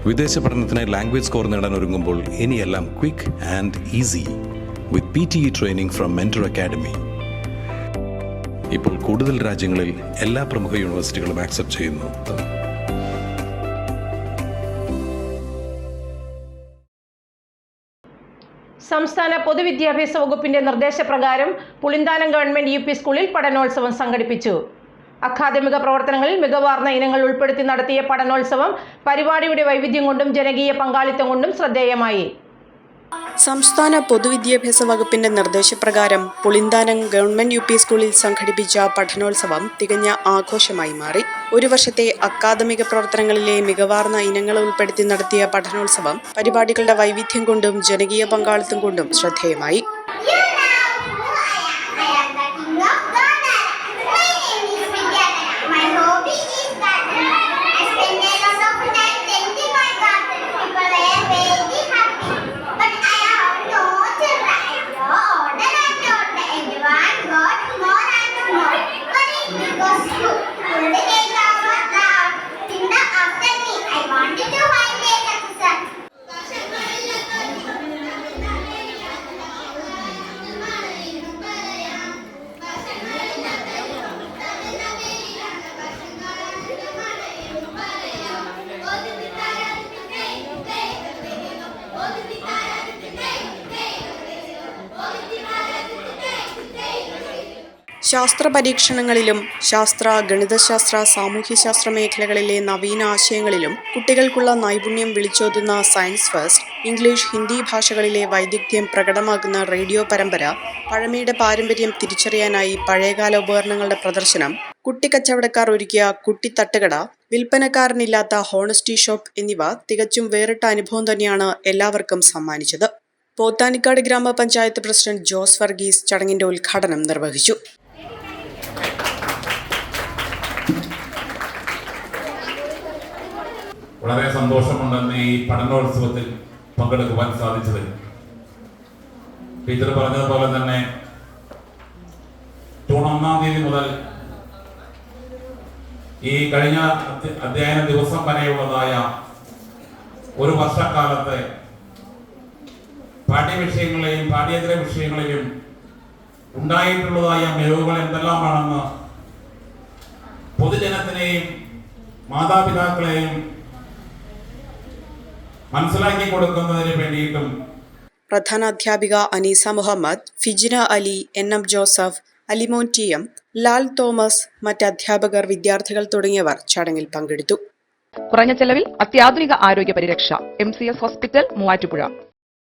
വിദേശ പഠനത്തിനായി language score നേടാൻ ഒരുങ്ങുമ്പോൾ ഇനിയെല്ലാം quick and easy with PTE training from mentor academy. ഇപ്പോൾ കൂടുതൽ രാജ്യങ്ങളിൽ എല്ലാ പ്രമുഖ യൂണിവേഴ്സിറ്റികളും ആക്സെപ്റ്റ് ചെയ്യുന്നു. സംസ്ഥാന പൊതുവിദ്യാഭ്യാസ വകുപ്പിന്റെ നിർദ്ദേശപ്രകാരം പുളിന്താനം ഗവൺമെന്റ് UP സ്കൂളിൽ പഠനോത്സവം സംഘടിപ്പിച്ചു. അക്കാദമിക പ്രവർത്തനങ്ങളിൽ മികവാർന്ന ഇനങ്ങൾ ഉൾപ്പെടുത്തി നടത്തിയ പഠനോത്സവം പരിപാടിയുടെ വൈവിധ്യം കൊണ്ടും ജനകീയ പങ്കാളിത്തം കൊണ്ടും ശ്രദ്ധേയമായി. സംസ്ഥാന പൊതുവിദ്യാഭ്യാസ വകുപ്പിന്റെ നിർദ്ദേശപ്രകാരം പുളിന്താനം ഗവൺമെന്റ് UP സ്കൂളിൽ സംഘടിപ്പിച്ച പഠനോത്സവം തികഞ്ഞ ആഘോഷമായി മാറി. ഒരു വർഷത്തെ അക്കാദമിക പ്രവർത്തനങ്ങളിലെ മികവാർന്ന ഇനങ്ങൾ ഉൾപ്പെടുത്തി നടത്തിയ പഠനോത്സവം പരിപാടികളുടെ വൈവിധ്യം കൊണ്ടും ജനകീയ പങ്കാളിത്തം കൊണ്ടും ശ്രദ്ധേയമായി. ശാസ്ത്ര പരീക്ഷണങ്ങളിലും ശാസ്ത്ര, ഗണിതശാസ്ത്ര, സാമൂഹ്യശാസ്ത്ര മേഖലകളിലെ നവീന ആശയങ്ങളിലും കുട്ടികൾക്കുള്ള നൈപുണ്യം വിളിച്ചോതുന്ന സയൻസ് ഫെസ്റ്റ്, ഇംഗ്ലീഷ്, ഹിന്ദി ഭാഷകളിലെ വൈദഗ്ധ്യം പ്രകടമാക്കുന്ന റേഡിയോ പരമ്പര, പഴമയുടെ പാരമ്പര്യം തിരിച്ചറിയാനായി പഴയകാല ഉപകരണങ്ങളുടെ പ്രദർശനം, കുട്ടിക്കച്ചവടക്കാർ ഒരുക്കിയ കുട്ടിത്തട്ടുകട, വിൽപ്പനക്കാരനില്ലാത്ത ഹോണസ്റ്റി ഷോപ്പ് എന്നിവ തികച്ചും വേറിട്ട അനുഭവം തന്നെയാണ് എല്ലാവർക്കും സമ്മാനിച്ചത്. പോത്താനിക്കാട് ഗ്രാമപഞ്ചായത്ത് പ്രസിഡന്റ് ജോസ് വർഗീസ് ചടങ്ങിന്റെ ഉദ്ഘാടനം നിർവഹിച്ചു. വളരെ സന്തോഷമുണ്ടെന്ന് ഈ പഠനോത്സവത്തിൽ പങ്കെടുക്കുവാൻ സാധിച്ചത്. ടീച്ചർ പറഞ്ഞതുപോലെ തന്നെ ജൂൺ 1-ാം തീയതി മുതൽ ഈ കഴിഞ്ഞ അധ്യയന ദിവസം വരെയുള്ളതായ ഒരു വർഷക്കാലത്തെ പാഠ്യവിഷയങ്ങളെയും പാഠ്യേതര വിഷയങ്ങളിലും ഉണ്ടായിട്ടുള്ളതായ മികവുകൾ എന്തെല്ലാമാണെന്ന് പൊതുജനത്തിനെയും മാതാപിതാക്കളെയും മനസ്സിലാക്കി കൊടുക്കുന്നതിന് വേണ്ടിയിട്ടും പ്രധാനാധ്യാപിക Aneesa Muhammad, Fijina Ali, NM Joseph, Alimon TM, Lal Thomas, മറ്റ് അധ്യാപകർ, വിദ്യാർത്ഥികൾ തുടങ്ങിയവർ ചടങ്ങിൽ പങ്കെടുത്തു. കുറഞ്ഞ ചെലവിൽ അത്യാധുനിക ആരോഗ്യ പരിരക്ഷ. MCS hospital, Muvattupuzha.